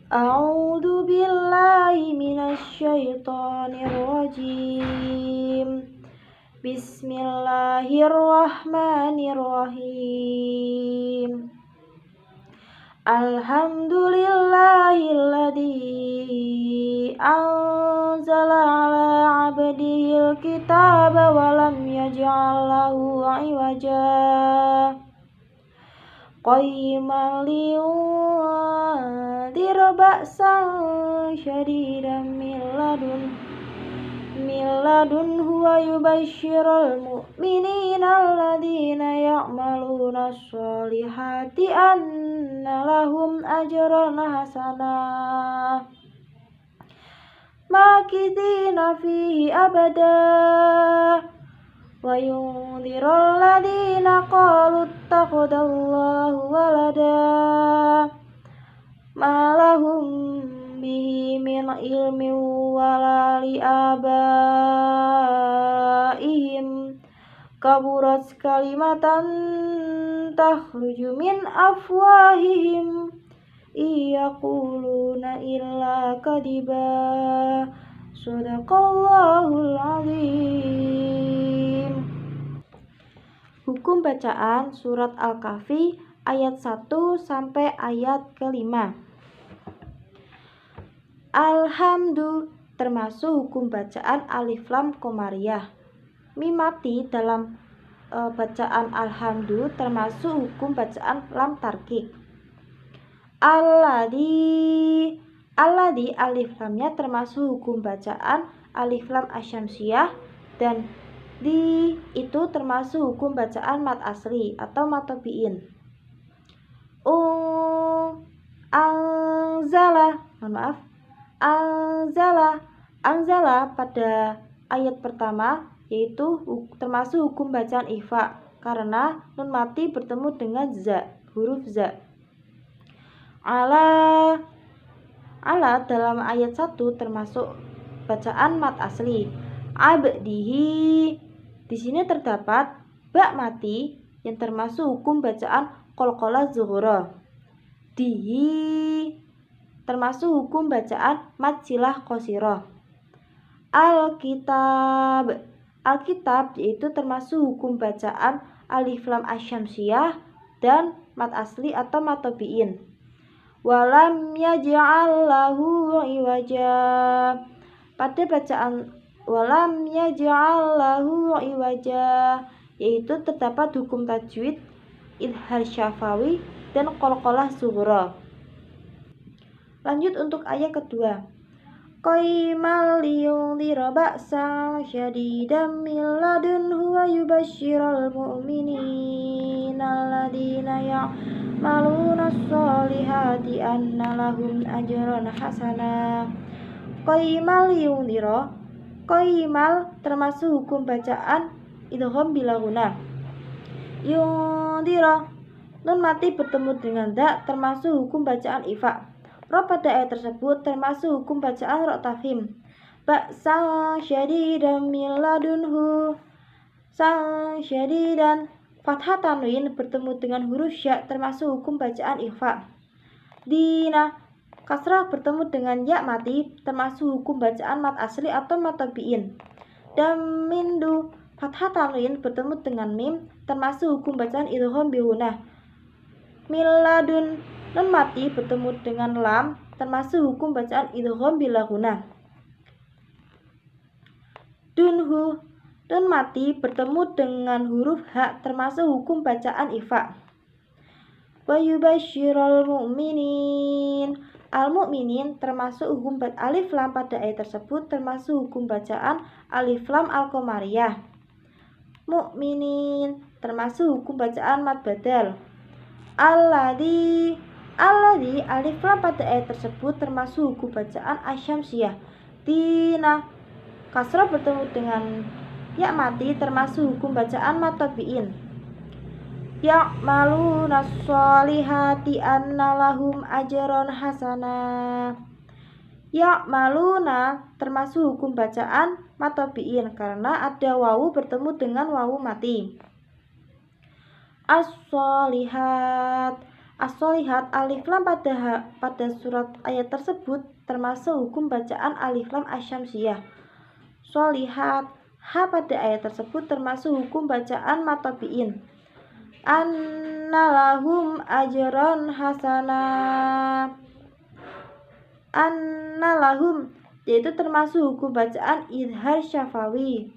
A'udzu billahi minasyaitonir rajim. Bismillahirrahmanirrahim. Alhamdulillahilladzi anzala ala 'abdihil kitaba wa lam yaj'al lahu 'iwaja qayyiman liyundhira ba'san syadidan min ladunhu wa yubashshiral mu'minina alladzina ya'maluna sholihati anna lahum ajran hasanah makithina fihi abada wa yundhiral ladzina qalu ittakhadallahu walada ma lahum bihi min ilmin wala li abaihim kaburat kalimatan takhruju min afwahihim iyaquluna illa kadiba sadaqallahul azim. Hukum bacaan surat Al-Kahfi ayat 1 sampai ayat ke-5. Alhamdu termasuk hukum bacaan alif lam qamariyah. Mim mati dalam bacaan alhamdu termasuk hukum bacaan lam tarkik. Alladzi alif lamnya termasuk hukum bacaan alif lam asyamsiyah, dan di itu termasuk hukum bacaan mad asli atau mad tabiin. Anzala pada ayat pertama yaitu termasuk hukum bacaan ikhfa karena nun mati bertemu dengan za, huruf za. Ala dalam ayat 1 termasuk bacaan mad asli. Abdihi di sini terdapat ba mati yang termasuk hukum bacaan qalqalah zuhra. Dihi termasuk hukum bacaan mad silah qasirah. Alkitab yaitu termasuk hukum bacaan alif lam asyamsiyah dan mad asli atau mad tabiin. Walam yaj'al lahu iwaja. Pada bacaan walam yaj'al lahu iwaja yaitu terdapat hukum tajwid, idhar syafawi dan qalqalah sughra. Lanjut untuk ayat kedua. Qayyiman liyundhira ba'san syadidan min ladunhu wa yubashshiral mu'minina alladzina ya'maluna sholihati anna lahum ajran hasanah. Qayyiman liyundhira. Qayyimal termasuk hukum bacaan idgham bila gunah. Yundhira nun mati bertemu dengan da termasuk hukum bacaan ifa. Ro pada ayat tersebut termasuk hukum bacaan ro tafhim. Ba'san syadidan min ladunhu. Sang syadidan fathah tanwin bertemu dengan huruf sya termasuk hukum bacaan ikhfa. Dina kasrah bertemu dengan ya mati termasuk hukum bacaan mad asli atau mad tabiin. Dan mindu fathah tanwin bertemu dengan mim termasuk hukum bacaan idgham bi gunah. Miladun nun mati bertemu dengan lam termasuk hukum bacaan idgham bila gunah. Dunhu nun mati bertemu dengan huruf ha termasuk hukum bacaan ifa. Wa yubashshiral mu'minin. Al-mu'minin termasuk hukum alif lam pada ayat tersebut termasuk hukum bacaan alif lam al-qamariyah. Mu'minin termasuk hukum bacaan mad badal. Alladzi alif lam pada ayat tersebut termasuk hukum bacaan asyamsiyah. Dina kasrah bertemu dengan ya mati termasuk hukum bacaan mad tabiin. Ya'maluna sholihati anna lahum ajran hasanah. Ya'maluna termasuk hukum bacaan mad tabiin karena ada wawu bertemu dengan wawu mati. As-sholihat As-Sholihat, alif lam pada surat ayat tersebut termasuk hukum bacaan alif lam asyamsiyah. Sholihat, ha pada ayat tersebut termasuk hukum bacaan matobiin. Annalahum ajron hasana, annalahum yaitu termasuk hukum bacaan idhar syafawi.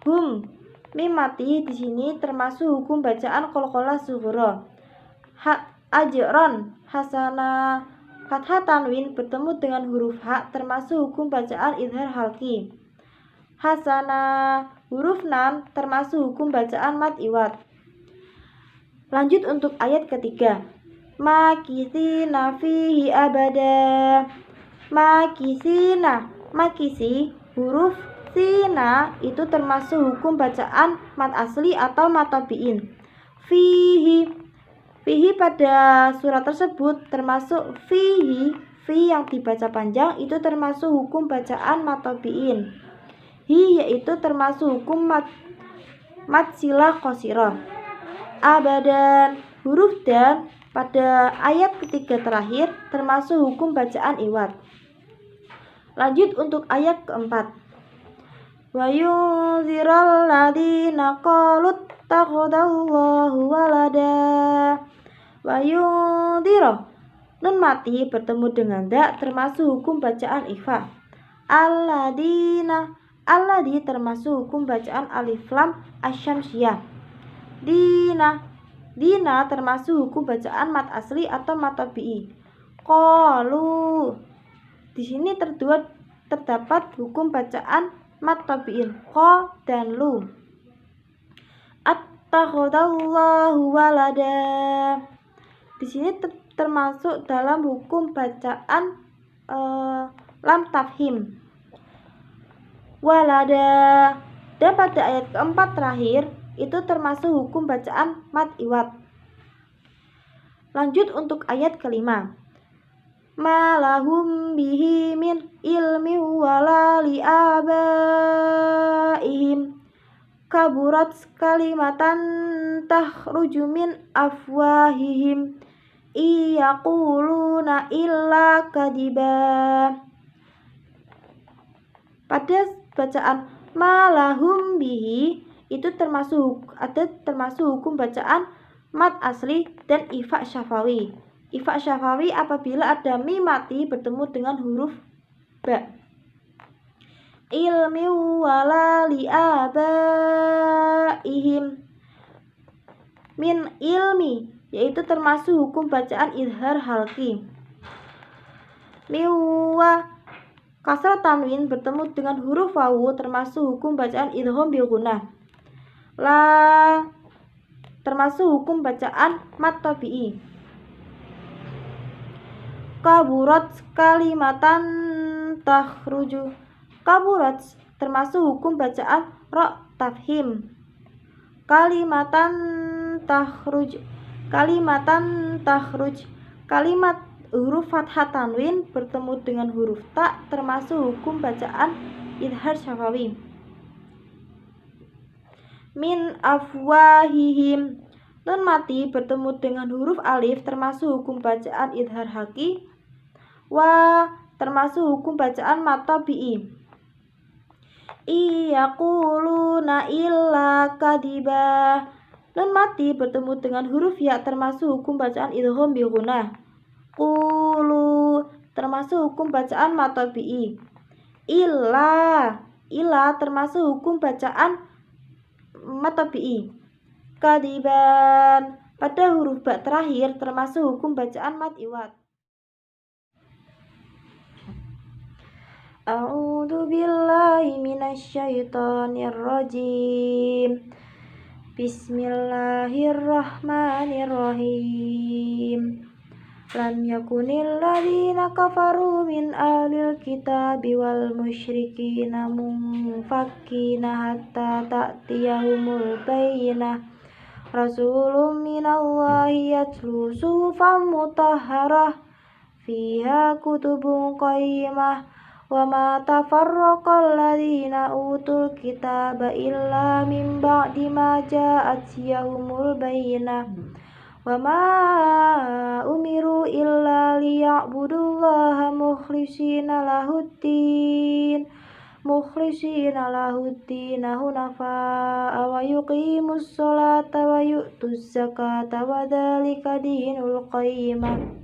Hum mim mati di sini termasuk hukum bacaan qalqalah sughra. Ajron hasana, fathah tanwin bertemu dengan huruf ha termasuk hukum bacaan idhar halki. Hasana huruf nam termasuk hukum bacaan mad iwad. Lanjut untuk ayat ketiga. Makisina fihi abada. Makisina, makisi huruf sina itu termasuk hukum bacaan mad asli atau matobiin. Fihi pada surat tersebut termasuk fi yang dibaca panjang itu termasuk hukum bacaan matobiin. Hi yaitu termasuk hukum mad silah qasirah. Abadan huruf dan pada ayat ketiga terakhir termasuk hukum bacaan iwad. Lanjut untuk ayat keempat. Wa yunziral ladzina qalu takhadallahu walada. Wa yunzira nun mati bertemu dengan da termasuk hukum bacaan ikhfa. Alladzina, alladzi termasuk hukum bacaan alif lam asyamsiyah. Dina termasuk hukum bacaan mad asli atau matobi'i. Qalu di sini terdapat hukum bacaan mad tabi'in qa dan lu. Attakhadallahu walada di sini termasuk dalam hukum bacaan lam tafhim. Walada dan pada ayat keempat terakhir itu termasuk hukum bacaan mad iwad. Lanjut untuk ayat kelima. Malahum bihi min ilmi wala li abaihim kaburat kalimatan takhruju min afwahihim iyaquluna illa kadiba. Pada bacaan malahum bihi itu termasuk hukum bacaan mad asli dan ifa syafawi. Ifa syafawi apabila ada mim mati bertemu dengan huruf ba. Ilmi wala li abaihim min ilmi yaitu termasuk hukum bacaan idhar halki. Miwa kasrah tanwin bertemu dengan huruf wawu termasuk hukum bacaan idgham bi gunnah. La termasuk hukum bacaan mad tabi'i. Kaburat kalimatan takhruju. Kaburat termasuk hukum bacaan ra tafhim. Kalimatan takhruj. Kalimat huruf fathah tanwin bertemu dengan huruf ta termasuk hukum bacaan idhar syafawi. Min afwahihim nun mati bertemu dengan huruf alif termasuk hukum bacaan idhar haki. Wa termasuk hukum bacaan matabi'i. Iyaquluna illa kadiba nun mati bertemu dengan huruf ya termasuk hukum bacaan idgham bi gunnah. Qulu termasuk hukum bacaan matabi'i. Illa termasuk hukum bacaan matabi'i. Kadiban pada huruf ba terakhir termasuk hukum bacaan mad iwad. A'udzu billahi minasyaitonir rajim. Bismillahirrahmanirrahim. Lam yakunil ladzina kafaru min ahlil kitabi wal musyrikina munfakkina hatta ta'tiyahumul bayyinah. Rasulun minallahi yatlu suhufan mutahharah fiha kutubun qayyimah. Wa ma tafarraqal ladzina utul kitaba illa min ba'di ma ja'atiyahumul bayyinah. wa ma umiru illa liya'budullaha mukhlishina lahuddin hunafa'a wa yuqimus sholata wa yu'tuz zakata wa dzalika dinul qayyimah.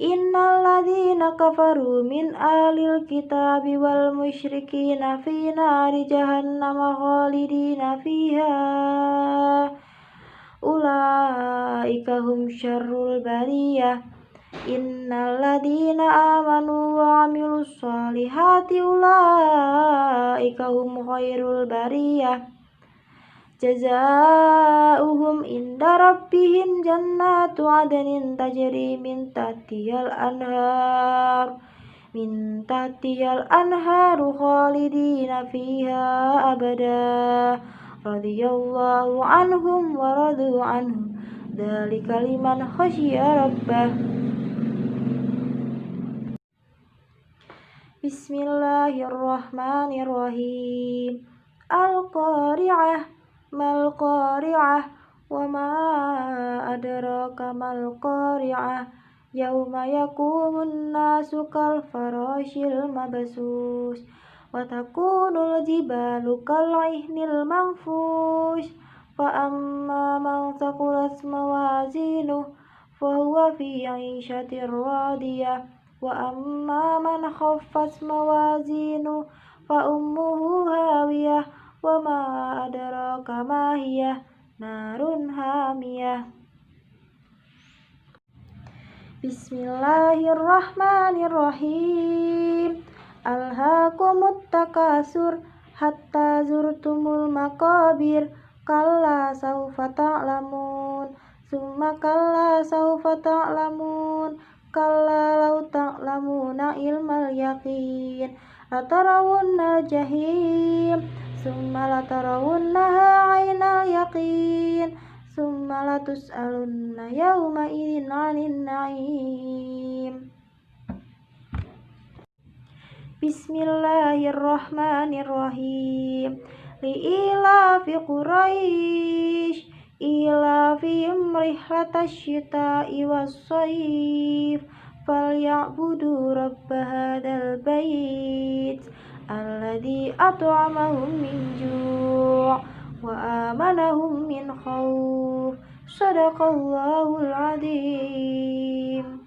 Innal ladzina kafaru min ahlil kitabi wal musyrikina fi nari jahannam khalidina fiha ulaika hum syarrul bariyah. Innal ladzina amanu wa amilus sholihati ulaika hum khairul bariyah. Jazaa'uhum inda rabbihim jannatu adnin tajri min tahtihal anharu khalidina fiha abada radhiyallahu anhum wa radu anhu dzalika liman khasyiya rabbah. Bismillahirrahmanirrahim. Al-Qari'ah mal qari'ah wa ma adraka mal qari'ah yauma yakumun nasu kal farashil mabsus wa takunul jibalu kal ihnil manfush fa amma man thaqulat mawazinuhu fa huwa fi 'ishatir radiyah wa amma man khaffat mawazinuhu fa ummuhu hawiyah wa ma adraka ma hiya narun hamiyah. Bismillahirrahmanirrahim. Alhaakumut takasur hatta zurtumul maqabir kalla sawfa ta'lamun summa kalla sawfa ta'lamun kalla law ta'lamuna ilmal yaqin latarawunnal jahim summa latarawunnaha 'ainal yaqin summa latus'alunna yawma idzin 'anil na'im. Bismillahirrahmanirrahim. Li'ilafi Quraisy ilafihim rihlatash syita'i was-shayf falya'budu rabb hadzal bait alladzi at'amahum min ju' wa amanahum min khauf. Shadaqallahul adzim.